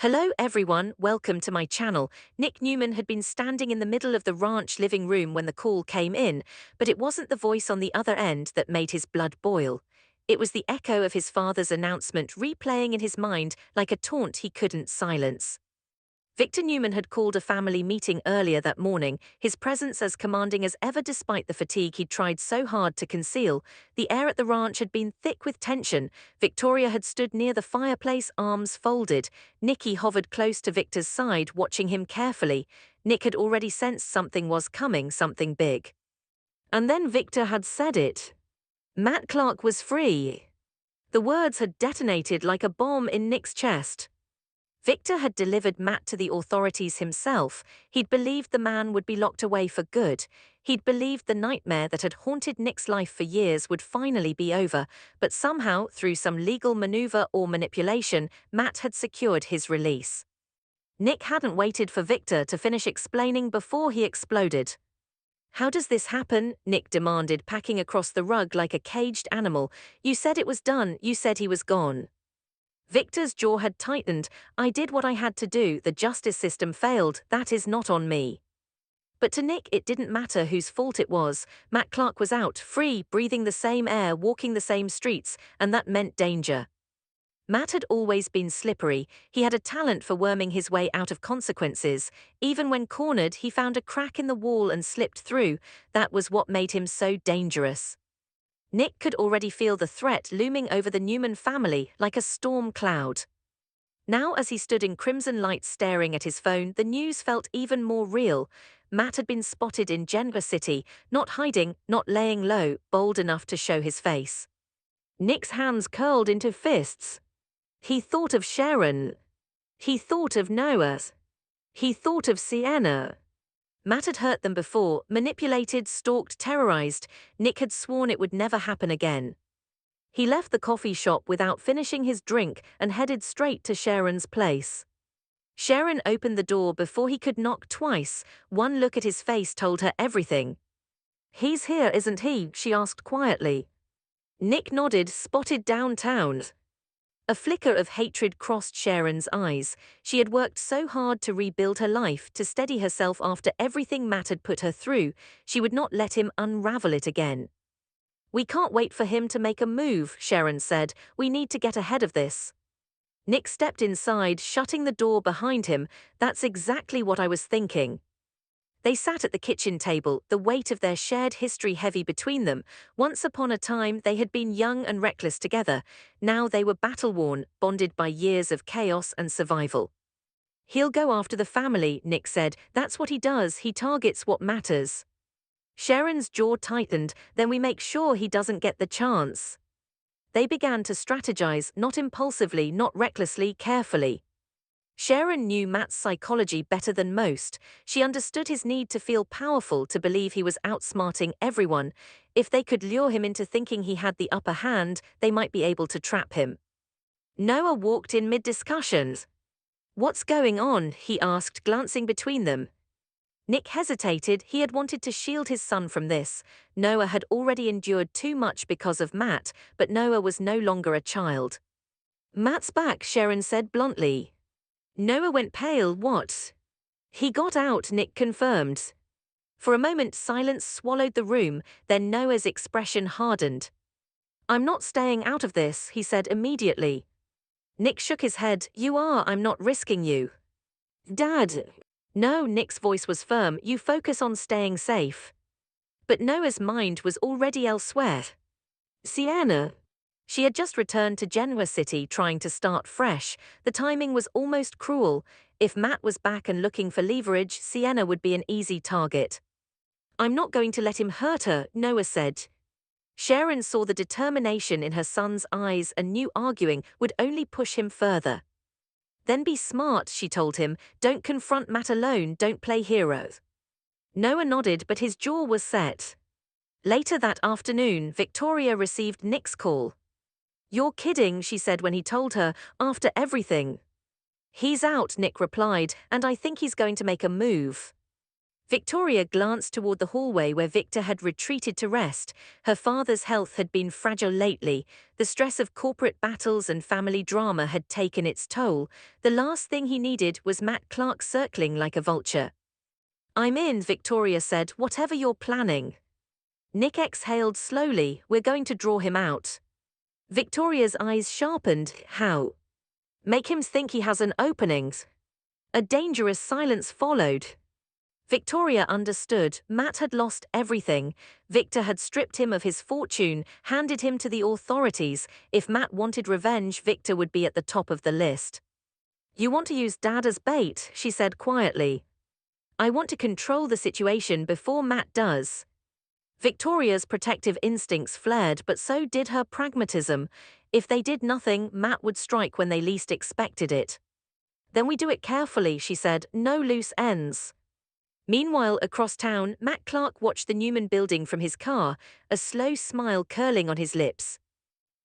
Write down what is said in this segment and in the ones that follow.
Hello everyone, welcome to my channel. Nick Newman had been standing in the middle of the ranch living room when the call came in, but it wasn't the voice on the other end that made his blood boil. It was the echo of his father's announcement replaying in his mind like a taunt he couldn't silence. Victor Newman had called a family meeting earlier that morning, his presence as commanding as ever despite the fatigue he'd tried so hard to conceal. The air at the ranch had been thick with tension. Victoria had stood near the fireplace, arms folded. Nikki hovered close to Victor's side, watching him carefully. Nick had already sensed something was coming, something big. And then Victor had said it. Matt Clark was free. The words had detonated like a bomb in Nick's chest. Victor had delivered Matt to the authorities himself. He'd believed the man would be locked away for good. He'd believed the nightmare that had haunted Nick's life for years would finally be over, but somehow, through some legal maneuver or manipulation, Matt had secured his release. Nick hadn't waited for Victor to finish explaining before he exploded. "How does this happen?" Nick demanded, packing across the rug like a caged animal. "You said it was done, you said he was gone." Victor's jaw had tightened. "I did what I had to do, the justice system failed, that is not on me." But to Nick it didn't matter whose fault it was. Matt Clark was out, free, breathing the same air, walking the same streets, and that meant danger. Matt had always been slippery. He had a talent for worming his way out of consequences. Even when cornered, he found a crack in the wall and slipped through. That was what made him so dangerous. Nick could already feel the threat looming over the Newman family like a storm cloud. Now, as he stood in crimson lights staring at his phone, the news felt even more real. Matt had been spotted in Genoa City, not hiding, not laying low, bold enough to show his face. Nick's hands curled into fists. He thought of Sharon. He thought of Noah. He thought of Sienna. Matt had hurt them before, manipulated, stalked, terrorized. Nick had sworn it would never happen again. He left the coffee shop without finishing his drink and headed straight to Sharon's place. Sharon opened the door before he could knock twice. One look at his face told her everything. "He's here, isn't he?" she asked quietly. Nick nodded, spotted downtown. A flicker of hatred crossed Sharon's eyes. She had worked so hard to rebuild her life, to steady herself after everything Matt had put her through. She would not let him unravel it again. "We can't wait for him to make a move," Sharon said. "We need to get ahead of this." Nick stepped inside, shutting the door behind him. "That's exactly what I was thinking." They sat at the kitchen table, the weight of their shared history heavy between them. Once upon a time, they had been young and reckless together. Now they were battle-worn, bonded by years of chaos and survival. "He'll go after the family," Nick said. "That's what he does, he targets what matters." Sharon's jaw tightened. "Then we make sure he doesn't get the chance." They began to strategize, not impulsively, not recklessly, carefully. Sharon knew Matt's psychology better than most. She understood his need to feel powerful, to believe he was outsmarting everyone. If they could lure him into thinking he had the upper hand, they might be able to trap him. Noah walked in mid-discussion. "What's going on?" he asked, glancing between them. Nick hesitated. He had wanted to shield his son from this. Noah had already endured too much because of Matt, but Noah was no longer a child. "Matt's back," Sharon said bluntly. Noah went pale. "What?" "He got out," Nick confirmed. For a moment silence swallowed the room, then Noah's expression hardened. "I'm not staying out of this," he said immediately. Nick shook his head. "You are. I'm not risking you." "Dad." "No," Nick's voice was firm. "You focus on staying safe." But Noah's mind was already elsewhere. Sienna. She had just returned to Genoa City trying to start fresh. The timing was almost cruel. If Matt was back and looking for leverage, Sienna would be an easy target. "I'm not going to let him hurt her," Noah said. Sharon saw the determination in her son's eyes and knew arguing would only push him further. "Then be smart," she told him. "Don't confront Matt alone, don't play hero." Noah nodded, but his jaw was set. Later that afternoon, Victoria received Nick's call. "You're kidding," she said when he told her, "after everything." "He's out," Nick replied, "and I think he's going to make a move." Victoria glanced toward the hallway where Victor had retreated to rest. Her father's health had been fragile lately. The stress of corporate battles and family drama had taken its toll. The last thing he needed was Matt Clark circling like a vulture. "I'm in," Victoria said, "whatever you're planning." Nick exhaled slowly. "We're going to draw him out." Victoria's eyes sharpened. "How?" "Make him think he has an opening." A dangerous silence followed. Victoria understood. Matt had lost everything. Victor had stripped him of his fortune, handed him to the authorities. If Matt wanted revenge, Victor would be at the top of the list. "You want to use Dad as bait," she said quietly. "I want to control the situation before Matt does." Victoria's protective instincts flared, but so did her pragmatism. If they did nothing, Matt would strike when they least expected it. "Then we do it carefully," she said, "no loose ends." Meanwhile, across town, Matt Clark watched the Newman building from his car, a slow smile curling on his lips.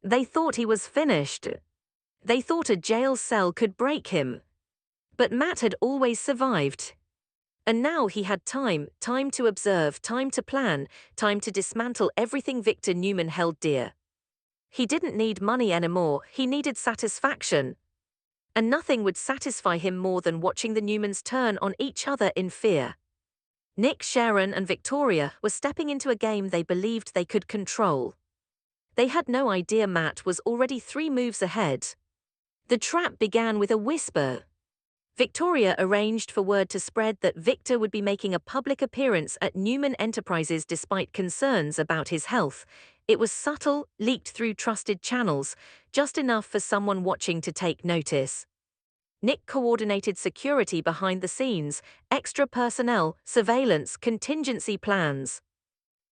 They thought he was finished. They thought a jail cell could break him. But Matt had always survived. And now he had time to observe, time to plan, time to dismantle everything Victor Newman held dear. He didn't need money anymore, he needed satisfaction. And nothing would satisfy him more than watching the Newmans turn on each other in fear. Nick, Sharon, and Victoria were stepping into a game they believed they could control. They had no idea Matt was already 3 moves ahead. The trap began with a whisper. Victoria arranged for word to spread that Victor would be making a public appearance at Newman Enterprises despite concerns about his health. It was subtle, leaked through trusted channels, just enough for someone watching to take notice. Nick coordinated security behind the scenes, extra personnel, surveillance, contingency plans.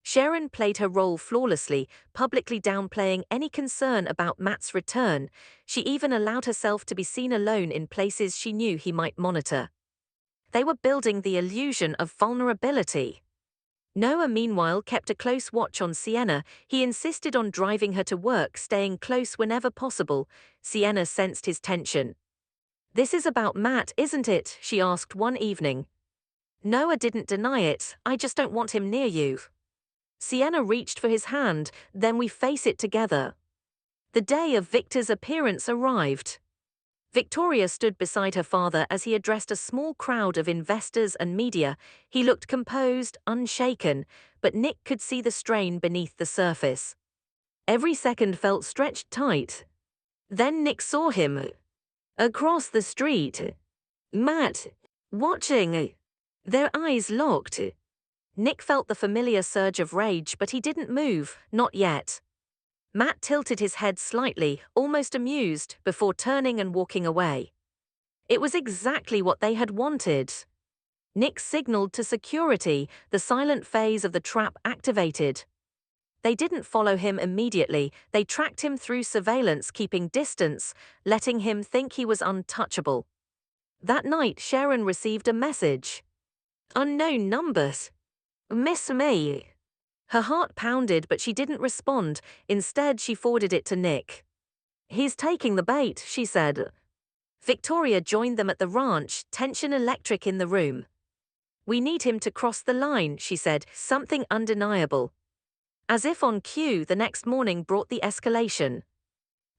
Sharon played her role flawlessly, publicly downplaying any concern about Matt's return. She even allowed herself to be seen alone in places she knew he might monitor. They were building the illusion of vulnerability. Noah, meanwhile, kept a close watch on Sienna. He insisted on driving her to work, staying close whenever possible. Sienna sensed his tension. "This is about Matt, isn't it?" she asked one evening. Noah didn't deny it. "I just don't want him near you." Sienna reached for his hand. "Then we face it together." The day of Victor's appearance arrived. Victoria stood beside her father as he addressed a small crowd of investors and media. He looked composed, unshaken, but Nick could see the strain beneath the surface. Every second felt stretched tight. Then Nick saw him. Across the street. Matt. Watching. Their eyes locked. Nick felt the familiar surge of rage, but he didn't move, not yet. Matt tilted his head slightly, almost amused, before turning and walking away. It was exactly what they had wanted. Nick signaled to security. The silent phase of the trap activated. They didn't follow him immediately. They tracked him through surveillance, keeping distance, letting him think he was untouchable. That night, Sharon received a message. "Unknown numbers. Miss me." Her heart pounded, but she didn't respond. Instead, she forwarded it to Nick. "He's taking the bait," she said. Victoria joined them at the ranch, tension electric in the room. "We need him to cross the line," she said, something undeniable. As if on cue, the next morning brought the escalation.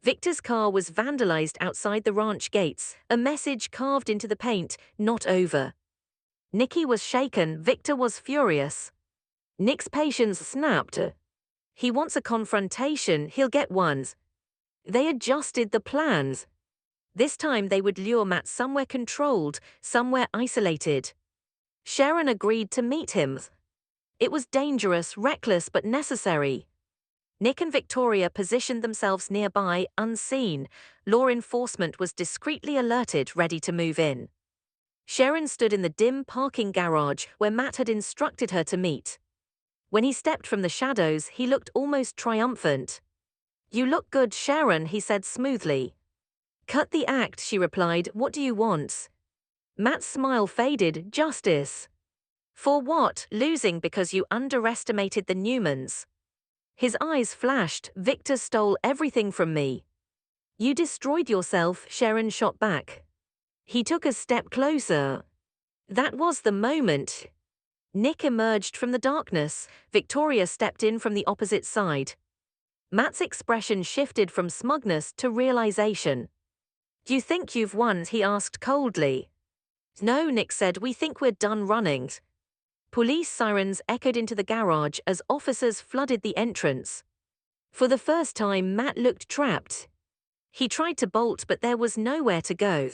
Victor's car was vandalized outside the ranch gates, a message carved into the paint, "Not over." Nikki was shaken, Victor was furious. Nick's patience snapped. "He wants a confrontation, he'll get one." They adjusted the plans. This time they would lure Matt somewhere controlled, somewhere isolated. Sharon agreed to meet him. It was dangerous, reckless, but necessary. Nick and Victoria positioned themselves nearby, unseen. Law enforcement was discreetly alerted, ready to move in. Sharon stood in the dim parking garage where Matt had instructed her to meet. When he stepped from the shadows, he looked almost triumphant. "You look good, Sharon," he said smoothly. "Cut the act," she replied. "What do you want?" Matt's smile faded. "Justice." "For what? Losing because you underestimated the Newmans." His eyes flashed. "Victor stole everything from me." "You destroyed yourself," Sharon shot back. He took a step closer. That was the moment. Nick emerged from the darkness. Victoria stepped in from the opposite side. Matt's expression shifted from smugness to realization. "You think you've won?" he asked coldly. "No," Nick said, "we think we're done running." Police sirens echoed into the garage as officers flooded the entrance. For the first time, Matt looked trapped. He tried to bolt, but there was nowhere to go.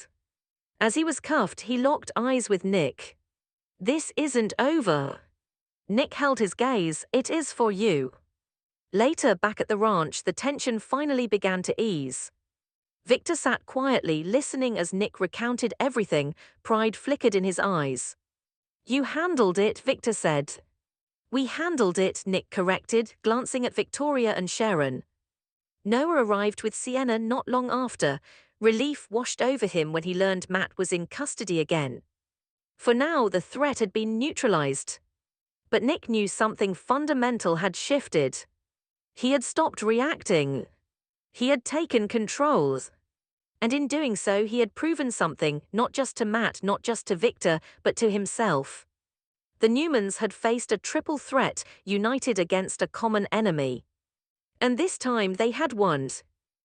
As he was cuffed, he locked eyes with Nick. "This isn't over." Nick held his gaze. "It is for you." Later, back at the ranch, the tension finally began to ease. Victor sat quietly, listening as Nick recounted everything. Pride flickered in his eyes. "You handled it," Victor said. "We handled it," Nick corrected, glancing at Victoria and Sharon. Noah arrived with Sienna not long after. Relief washed over him when he learned Matt was in custody again. For now, the threat had been neutralized. But Nick knew something fundamental had shifted. He had stopped reacting. He had taken control. And in doing so, he had proven something, not just to Matt, not just to Victor, but to himself. The Newmans had faced a triple threat, united against a common enemy. And this time they had won.